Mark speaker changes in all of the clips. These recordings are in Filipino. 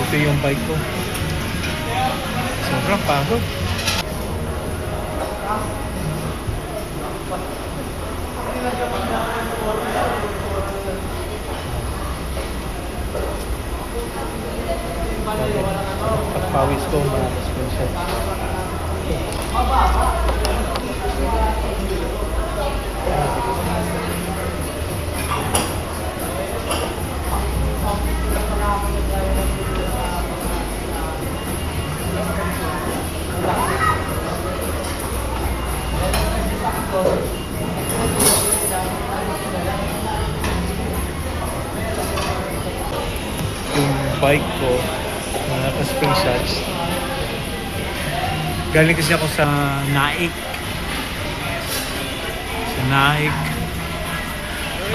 Speaker 1: Ito yung bike ko. Sobrang pagod. Pagpawis ko, mga screenshot. Yung bike ko, mga ka-screenshots. Galing kasi ako sa Naik. Sa Naik.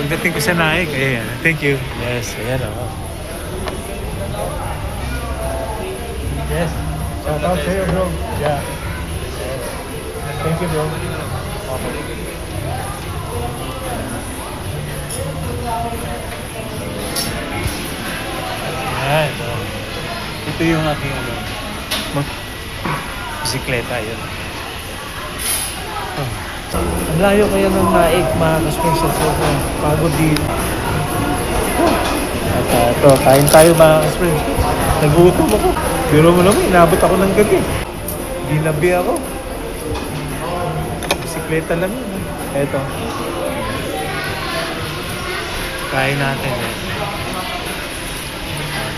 Speaker 1: Pagdating ko sa Naik, ayan. Thank you. Yes, ayan o. Yes. Shout out sa'yo, bro. Yeah. Thank you, bro. Okay. Ayan. Ito yung aking bisikleta yun. Ang layo kaya ng Naik, mga ka-screenshot. Pagod dito. At ito, kain tayo mga ka-screenshot. Nagutom ako. Pero mo naman, inabot ako ng gabi. Ginabi ako. Bisikleta lang yun. Ito. Kain natin eh.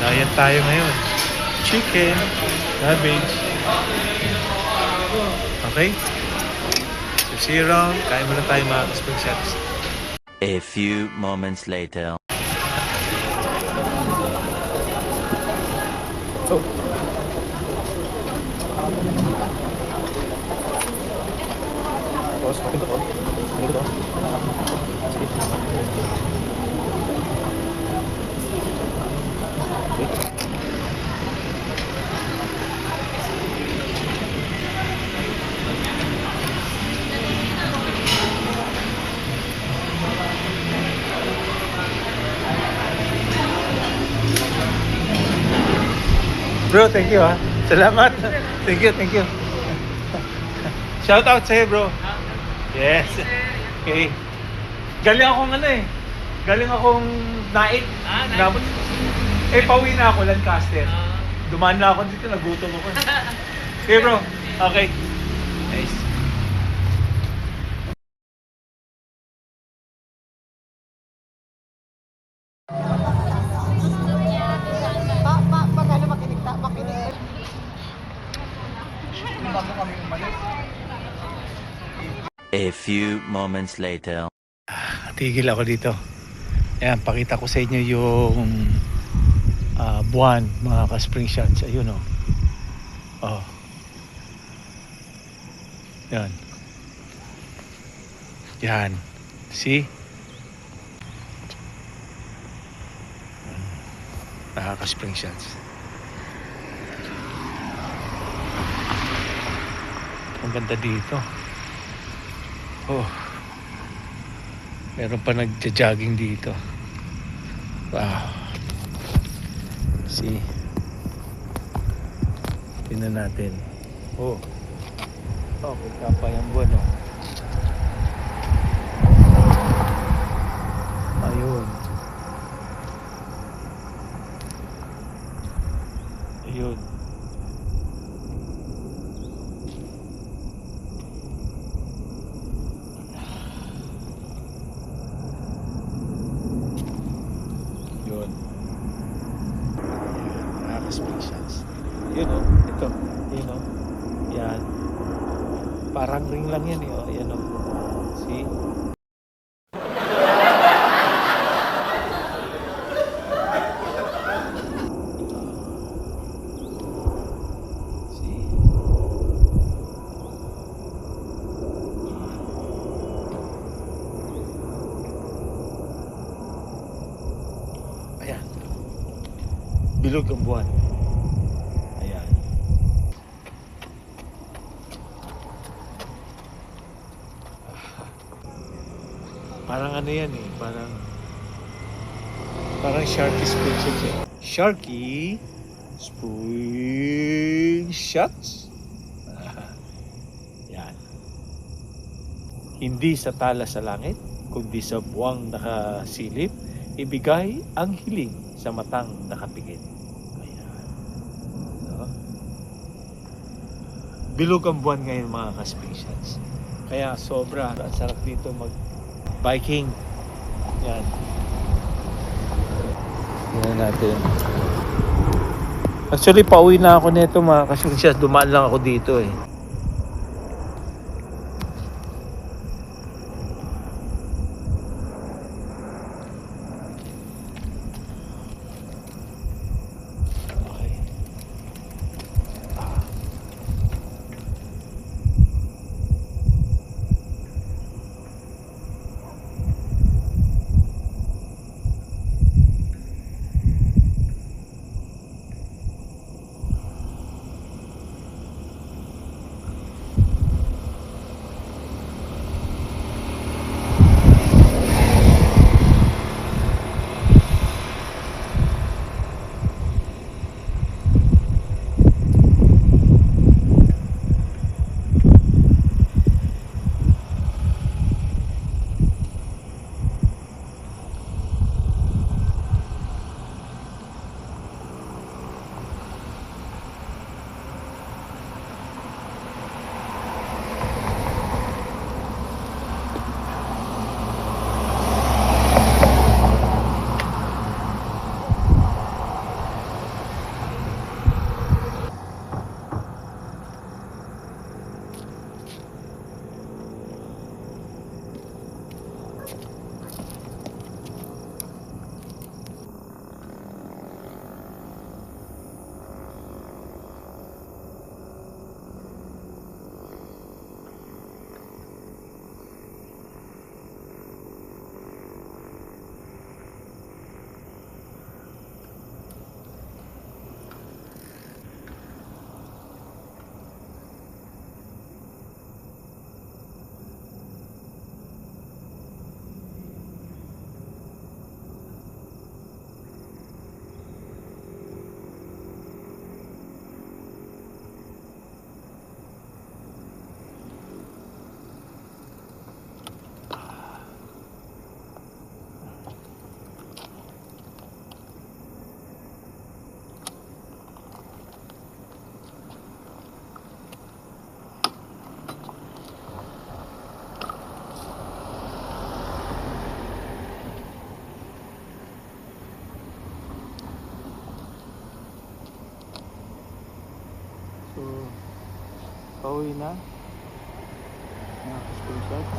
Speaker 1: Diet tayo ngayon. Chicken, cabbage. Okay? So see you around. Kain muna tayo mga ka-screenshots.
Speaker 2: A few moments later.
Speaker 1: Oh. Tapos, kapito ko. Kapito ko. Bro, thank you ha. Salamat. Thank you, thank you. Shout out sa'yo, bro. Yes. Okay. Galing akong Galing akong Naik. Naik. Pauwi na ako, Lancaster. Dumaan na ako dito, nagutom ako. Okay, bro. Okay. Nice.
Speaker 3: Magkano makinig? Bago kami umalis.
Speaker 2: A few moments later.
Speaker 1: Tigil ako dito. Ayan, pakita ko sa inyo yung buwan, mga ka-spring shots. Ayun o. Oh. Yan. Yan. See? Nakaka-spring shots. Ang ganda dito. Oh. Meron pa nagja-jogging dito. Wow. See? Tingnan natin. Oh. Oh, kapay ang buwan, oh. Ayun. Ayun. Yun. Nakaka-spring shots. Yun, oh. Ito. Yun, oh. Yan. Parang ring lang yan, eh. Oh. Yan, oh. See? Ayan. Bilog ang buwan. Ayan. Parang ano yan eh. Parang Sharky Spring Chicken. Sharky Spring shots. Yan. Hindi sa tala sa langit, kundi sa buwang nakasilip, ibigay ang hiling sa matang nakapikit. Ayan. No? Bilog ang buwan ngayon mga ka-spring shots. Kaya sobra. Ang sarap dito mag-biking. Yan. Tingnan natin. Actually, pauwi na ako nito mga ka-spring shots. Dumaan lang ako dito eh. Okay. So, pauwi na. Mga ka-spring shots.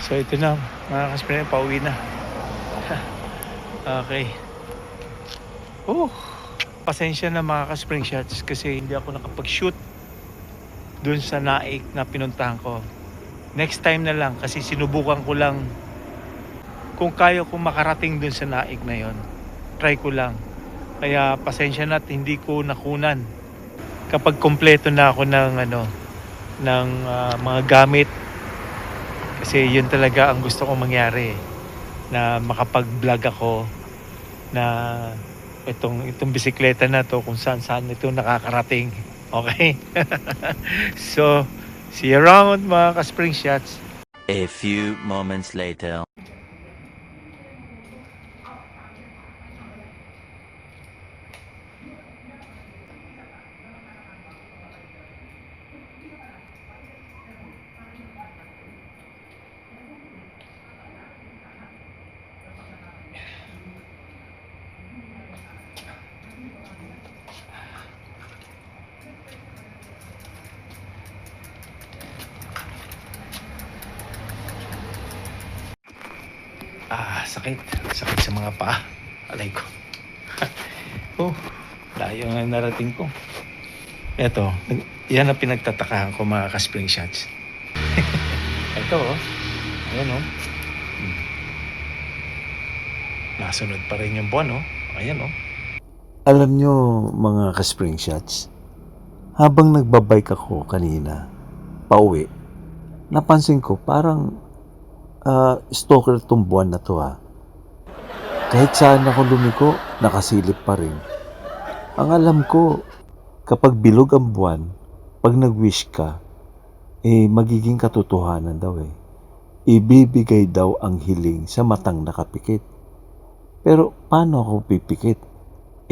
Speaker 1: So ito na mga ka-spring, pauwi na. Okay. Pasensya na mga ka-spring shots kasi hindi ako nakapag-shoot dun sa naik na pinuntahan ko. Next time na lang kasi sinubukan ko lang kung kaya kong makarating dun sa naik na yon. Try ko lang. Kaya pasensya na at hindi ko nakunan kapag kompleto na ako ng mga gamit. Kasi yun talaga ang gusto kong mangyari, na makapag-vlog ako na itong bisikleta na to kung saan ito nakakarating. Okay? So, see you around mga ka-spring shots.
Speaker 2: A few moments later.
Speaker 1: Sakit sa mga paa. Alay ko. Layo nga narating ko. Eto, yan ang pinagtatakahan ko mga ka-spring shots. Ito oh. Ayan oh. Nasunod pa rin yung buwan oh. Ayan oh.
Speaker 4: Alam nyo mga ka-spring shots, habang nagbabike ako kanina, pauwi, napansin ko parang stalker tong buwan na to ha. Kahit saan ako lumiko, nakasilip pa rin. Ang alam ko, kapag bilog ang buwan, pag nag-wish ka, magiging katotohanan daw eh. Ibibigay daw ang hiling sa matang nakapikit. Pero paano ako pipikit?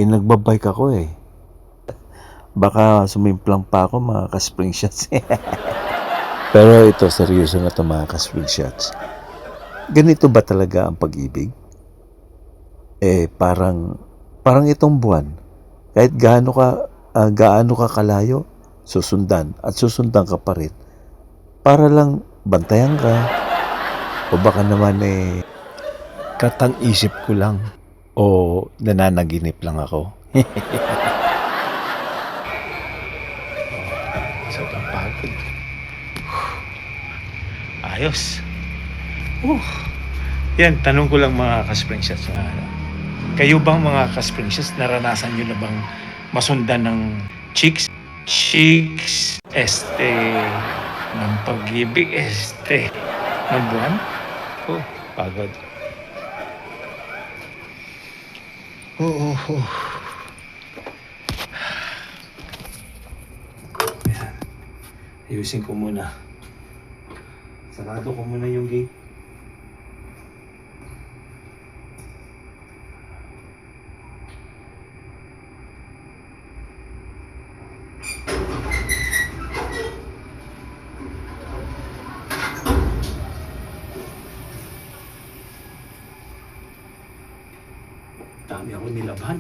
Speaker 4: Nagbabike ako eh. Baka sumimplang pa ako mga ka-spring shots. Pero ito, seryoso na ito mga ka-spring shots. Ganito ba talaga ang pag-ibig? Parang itong buwan, kahit gaano ka kalayo, susundan at susundan ka pa rin. Para lang bantayan ka. O baka naman katang-isip ko lang. O nananaginip lang ako.
Speaker 1: Sobrang pagod. Ayos. Yan, tanong ko lang mga ka-spring shots. Kayo bang mga ka-spring shots, naranasan nyo na bang masundan ng chicks? Chicks, ng pag-ibig, ng buwan? Pagod. Ayan. Ayusin ko muna. Sarado ko muna yung gate. Dami ako nilabhan.